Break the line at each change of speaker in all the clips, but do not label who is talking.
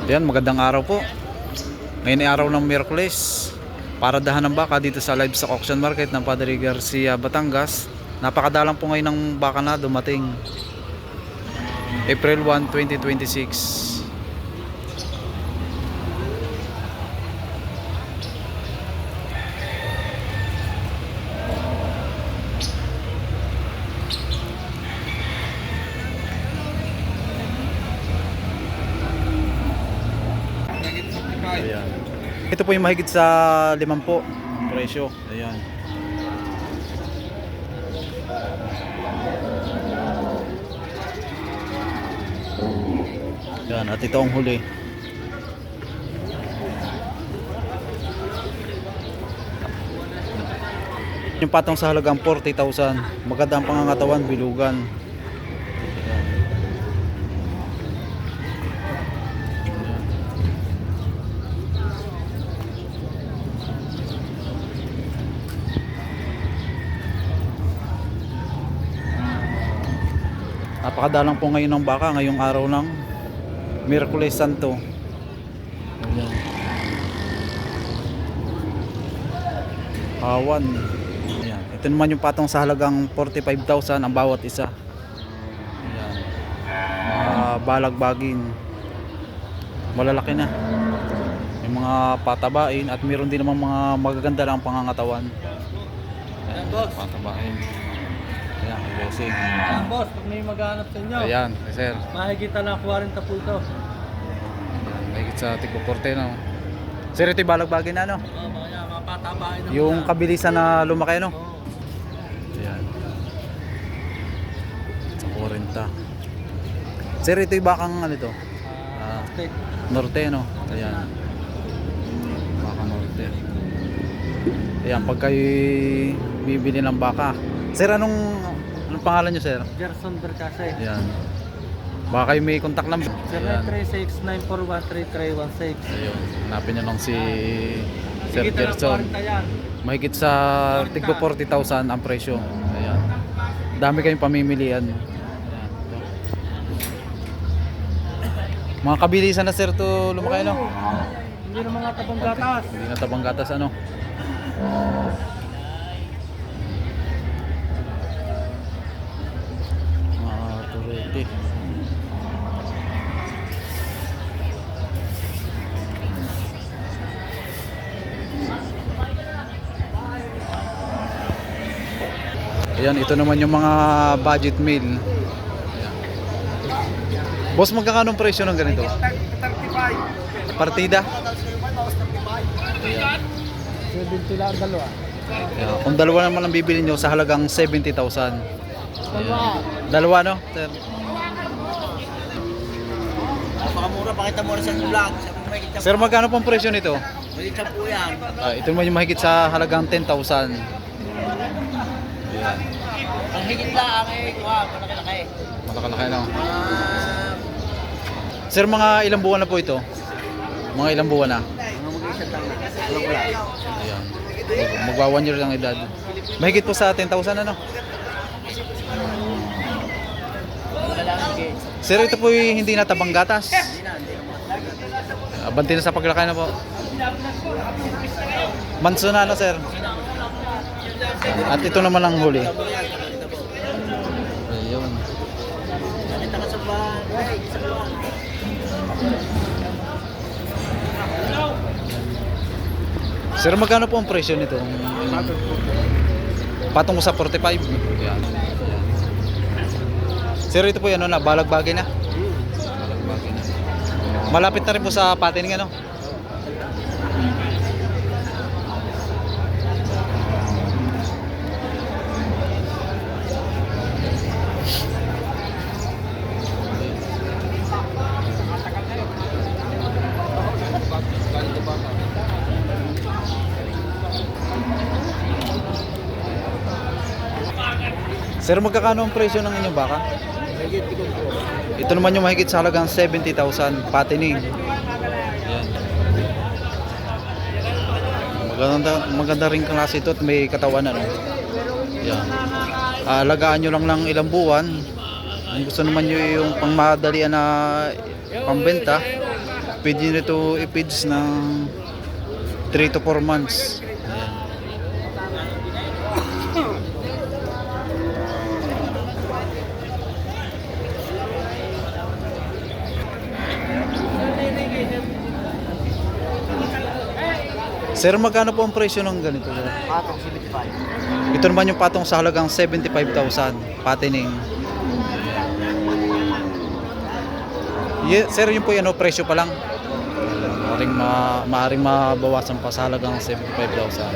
Ayan, magandang araw po. Ngayon ay araw ng Miyerkules. Paradahan ng baka dito sa Livestock Auction Market ng Padre Garcia, Batangas. Napakadalang po ngayon ng baka na dumating. April 1, 2026. Ayan. Ito po yung mahigit sa 50 presyo. Ayan. Ayan, at ito ang huli. Yung patong sa halagang 40,000. Maganda ang pangangatawan, bilugan. Napakadalang po ngayon ng baka ngayong araw ng Miyerkules Santo. Ayan. Awan. Ayan. Ito naman yung patong sa halagang 45,000 ang bawat isa. Ayan. Balagbagin. Malalaki na. May mga patabain at meron din naman mga magaganda lang pangangatawan. Ayan, patabain. Ayan, blessing.
Ayan boss, pag may maghanap sa inyo.
Ayan, sir.
Mahigita lang 40 po ito.
Ayan, mahigit sa tigpo 40 no. Sir, ito yung balagbagin na no?
Oo, mga patabain na.
Yung kabilisan na lumaki no?
Oo.
Ayan. Sa 40. Sir, ito yung bakang ano ito?
Steak.
Norte no? Ayan. Bakang Norte. Ayan, pag kayo bibili ng baka. Sir, anong pangalan nyo, sir?
Gerson Bercase.
Ayan. Baka kayo may contact number. Ayan.
0936-941-3316.
Ayun. Hanapin nyo lang si Sir
Higit na lang
Gerson.
40 yan.
Mahigit sa tigpo 40,000 ang presyo. Ayan. Dami kayong pamimilian. Ayan. Mga kabilisan na sir to lumaki no?
Hindi na mga tabang gatas.
Hindi na tabang gatas ano? Mga turete. Ayan, ito naman yung mga budget meal. Ayan. Boss, magkakano ang presyo ng ganito?
35.
Partida?
70 lang dalawa.
Ayan. Kung dalawa naman ang bibili nyo sa halagang 70,000.
Dalawa.
Dalawa no? Sir?
Napakamura, pakita mo na sa vlog.
Sir, magkano pong presyo nito?
Maliit po yan.
Ito naman yung mahigit sa halagang 10,000. Ayan.
Ang higit lang eh, malaki-laki.
Malaki-laki no? Sir, mga ilang buwan na po ito? Mga ilang buwan na?
Mga mag-isang lang na. Wala.
Ayan. Magwa 1 year lang edad. Mahigit po sa 10,000 ano?
Wala lang higit.
Sir, ito po yung hindi natabang gatas.
Hindi na, hindi na.
Abanti na sa paglaki na po. Manso na ano, sir? At ito naman ang huli. Ayun.
Nakita ka sa bahay, sa bahay.
Sir, magkano po ang presyo nito? Patong mo sa 45. Ayan. Sir, ito po yan, ano na, balagbagin na. Balagbagin na. Malapit na rin po sa patining, ano? Sir, magkakano ang presyo ng inyong baka? Ito naman yung mahigit sa halagang 70,000 patining. Ayan. Maganda rin klase ito at may katawan ano. Yan. Alagaan nyo lang ng ilang buwan. Kung gusto naman nyo yung pangmadalian na pambenta, Pwede nyo ito i-feeds ng 3 to 4 months. Ayan. Sir, magkano po ang presyo ng ganito, sir?
Patong 75.
Ito naman yung patong sa halagang 75,000 patining. Sir, yun po yan, presyo pa lang. Maaring mabawasan pa sa halagang 75,000.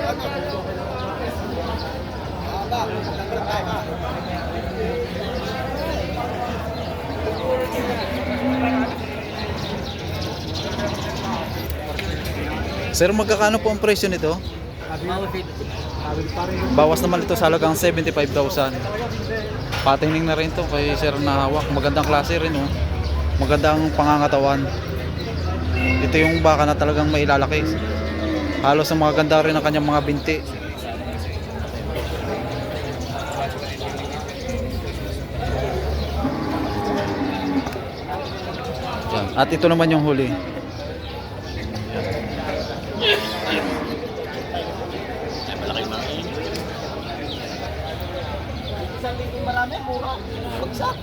Sir, magkakano po ang presyo nito? Bawas naman ito sa halagang 75,000. Patining na rin to kay sir na hawak. Magandang klase rin, oh. Magandang pangangatawan. Ito yung baka na talagang mailalaki. Halos ang mga ganda rin ang kanyang mga binti. Yan. At ito naman yung huli.
Marami, mura. Bagsak.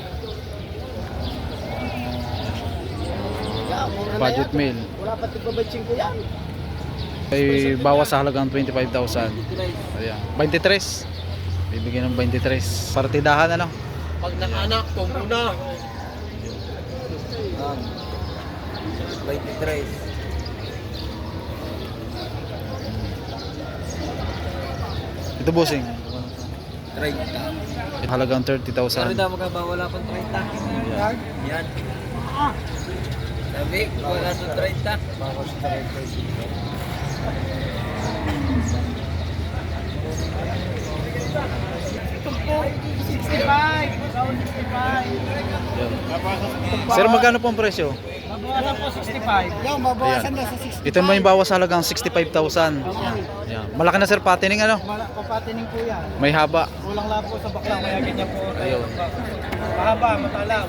Budget meal.
Wala pa tigbabatsing ko yan.
Ay bawas sa halagang 25,000. Ayan. 23. Bibigyan ng 23. Partidahan ano?
Pag nakanak, tumbo na. 23.
Ito bossing.
30.
Halagang
Pero
30,000.
daw magkabawala pang 30. Yan. Sabi, wala sa 30. Bakos 30. Ito po, 65. 65.
Sir, magkano po ang presyo?
Babawasan po 65. Yung babawasan na sa 65.
Ito naman yung bawas sa halagang 65,000. Ayan. Malaki na sir patining ano?
Papatining po yan.
May haba.
Kulang lang po sa bakla, kaya ganyan po.
Ayun.
Mahaba, matalang.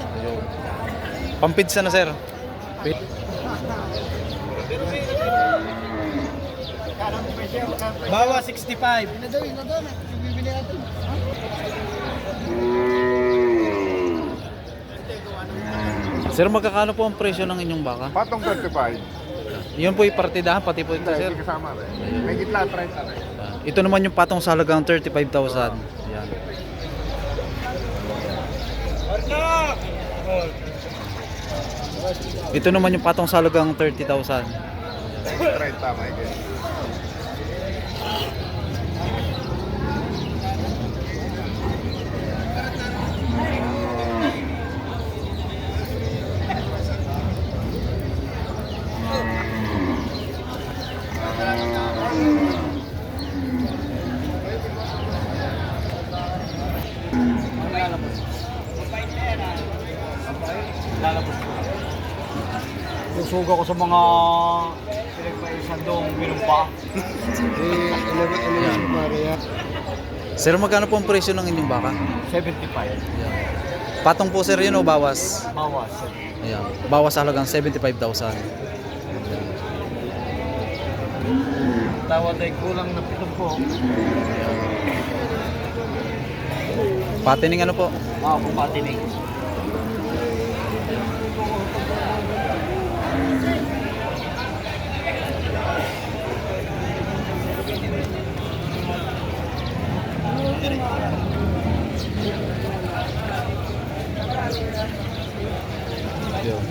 Pampidsa na sir.
Bawa 65. Bibili natin.
Sir, magkakano po ang presyo ng inyong baka?
Patong 35.
Yun po yung partidahan, pati po ito sir.
Hindi kasama rin. May gitla 30 rin.
Ito naman yung patong sa halagang 35,000. Ayan. Ito naman yung patong sa halagang 30,000.
30 may ganyan.
Susuga ko sa mga pinagpaisandong minumpa.
Sir, magkano po ang presyo ng inyong baka?
75.
Patong po sir yun o bawas?
Bawas.
Ayan. Bawas sa halagang 75,000.
Tawad ay kulang na 7 po.
Patining ano po?
Pumatining.
Yun.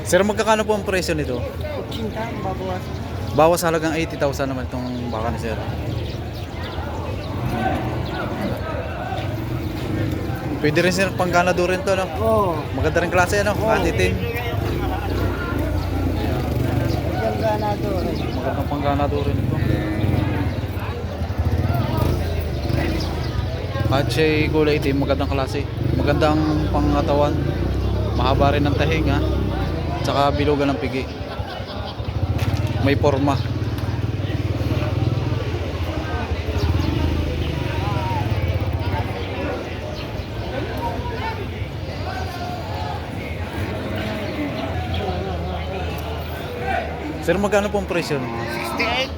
Sir, magkakano po ang presyo nito?
Babawas.
Bawas sa halagang 80,000 naman itong baka ni sir. Pwede rin sir pangganado rin to, no?
Oo.
Maganda rin klase, ano? Atitin.
Ang ganado.
Magandang pangganado rin ito. At siya'y kulay itim, magandang klase. Magandang pangatawan. Mahaba rin ng tahing, ha? Tsaka bilugan ng pigi. May forma. Sir, magkano po ang presyo?
68.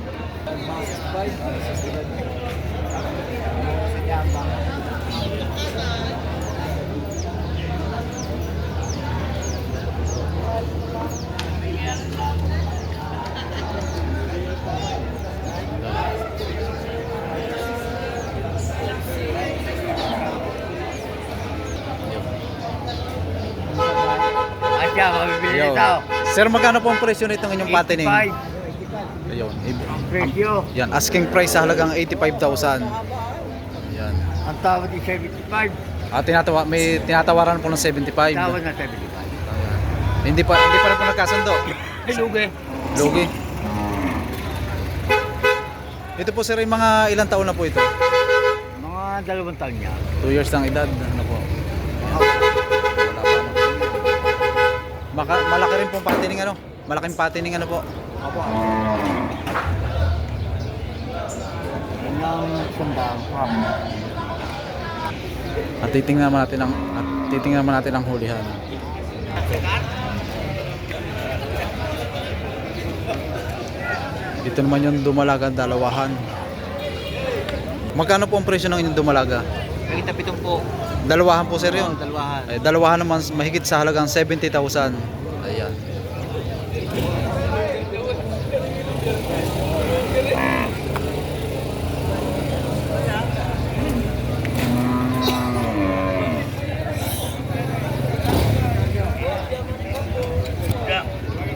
Asya, mabibili
Ayun.
ito.
Sir, magkano po ang presyo nitong inyong patining?
85
Ayun.
presyo.
Yan, asking price sa halagang 85,000. Yan.
Ang tawad is 75.
May tinatawaran po ng 75.
Tawad na 75.
Hindi pa rin po nagkasundo.
Lugi.
Lugi. Ito po sir, yung mga ilang taon na po ito?
Mga 2 taon niya.
2 years ng edad. Ano po? Wala pa. Malaki rin pong patining ano? Malaking patining ano po?
Apo. Yan ang sandang ham.
At titingnan naman natin ang hulihan. Ito naman yung dumalaga, dalawahan. Magkano po ang presyo ng inyong dumalaga?
Nakita 7 po.
Dalawahan po sir yun.
Dalawahan.
Ay, dalawahan naman mahigit sa halagang 70,000. Ayan.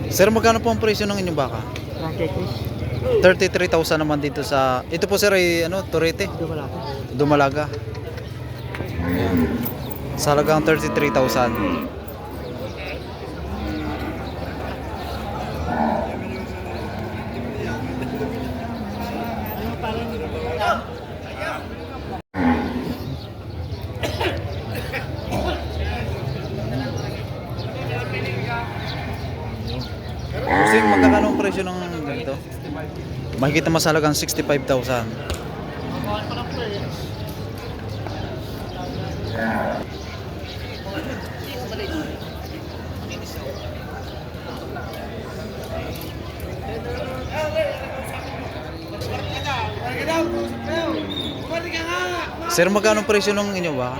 Sir, magkano po ang presyo ng inyong baka? 33,000 naman dito sa... Ito po sir ay ano, Torete, Dumalaga. Ayan. Sa halagang 33,000. Kasi magkano ang presyo ng ganito? Mahigit na mas halagang 65,000. Sir, magkano ang presyo ng inyo ba?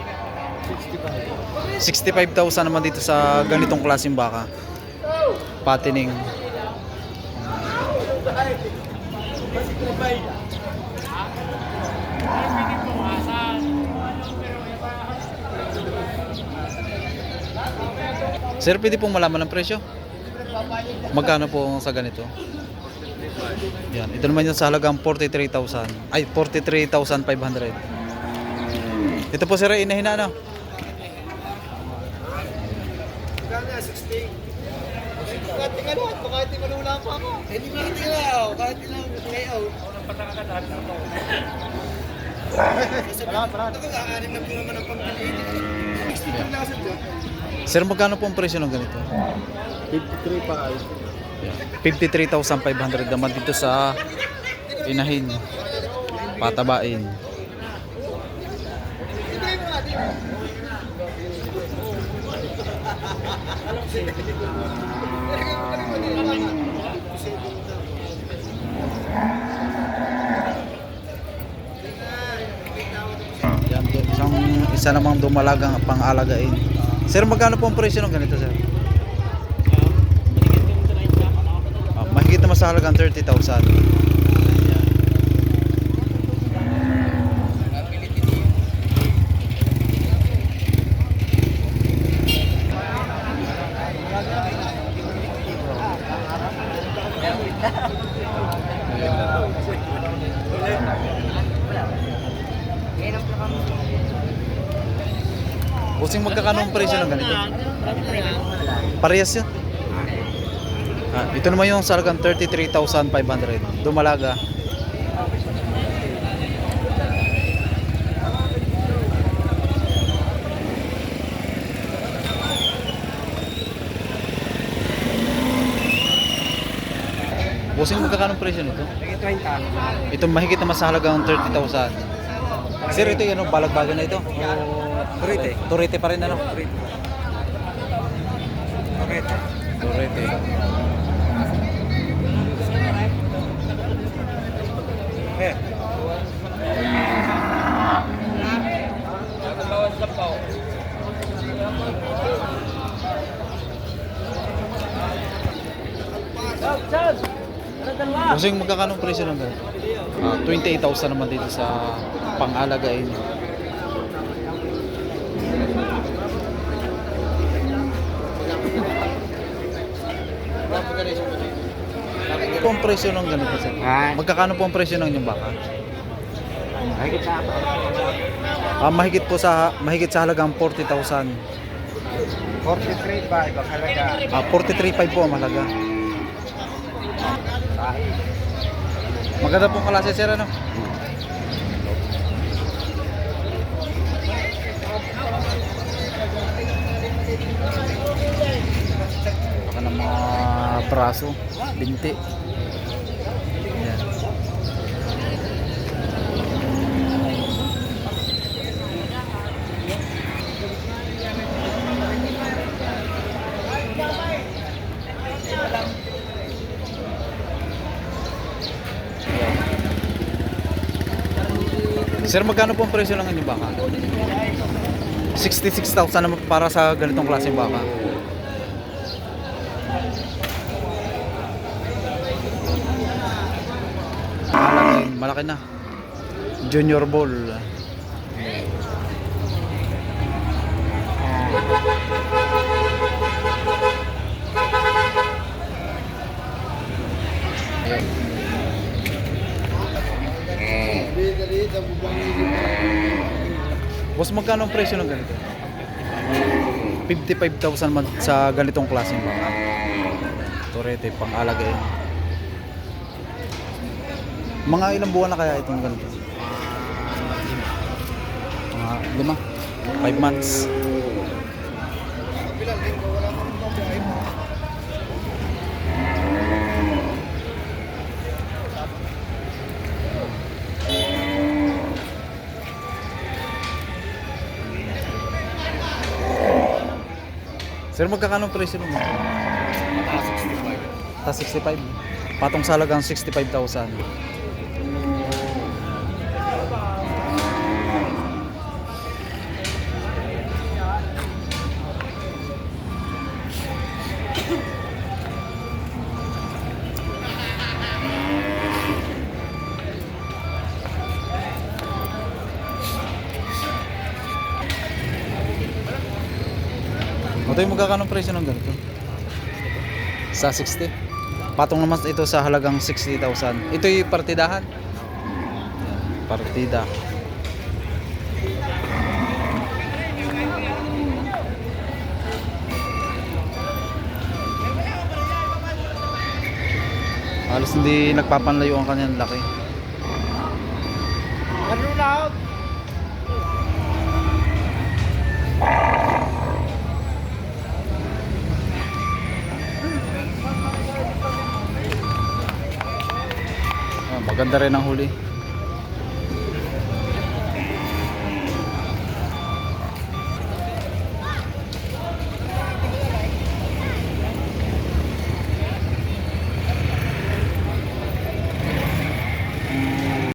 65,000 naman dito sa ganitong klaseng baka. Patining. Sir, pwede pong malaman ang presyo? Magkano po sa ganito? Yan. Ito naman yung sa halagang 43,000. Ay, 43,500. Ito po sir, inahina ano?
Tingnan mo, kahit di malula pa ako. Hindi mo tingnan, kahit di lang layout.
Sir, magkano po ang presyo ng ganito?
53 pa ay.
53,500 naman dito sa inahin. Patabain. Yan, isa namang dumalagang pang-alagain. Sir, magkano po ang presyo ng ganito, sir? Mahigit naman sa halagang 30,000. Busing magkakano ang presyo ng ganito? Parehas yun. Ito naman yung sa halagang 33,500. Dumalaga. Busing magkakano ang presyo nito?
30.
Ito mahigit naman sa halagang 30,000. Sir, ito yung balagbagan na ito?
Turete.
Turete pa rin ano?
Turete.
Turete. Bossing, magkakano presyo ng ganito? 28,000 naman dito sa pang-alagain. Po ang presyo ng ganito, sir?
Ah.
Magkakano po ang presyo ng inyong baka?
Ay, kita pa.
Mahigit sa halagang 40,000.
43 pa, ibang halaga.
43.5 po ang halaga. Maganda pong klase, sir, ano? Baka ng mga braso, binti. Yan. Sir, magkano po ang presyo ng inyong baka? 66,000 naman para sa ganitong klaseng baka. Malaki na. Junior Ball. Boss, magkano ang presyo ng ganito? 55,000 man sa ganitong klaseng baka. Torete, pang-alagain. Mga ilang buwan na kaya itong ganito? Mga 5. 5 months. Sir, magkakano ang presyo naman? Ta 65. Patong sa halagang 65,000. Ito yung magkakano presyo ng ganito? Sa 60. Patong naman ito sa halagang 60,000. Ito yung partidahan. Yan, partida. Halos hindi nagpapanlayo ang kanyang laki.
Ano na?
Maganda rin ang huli.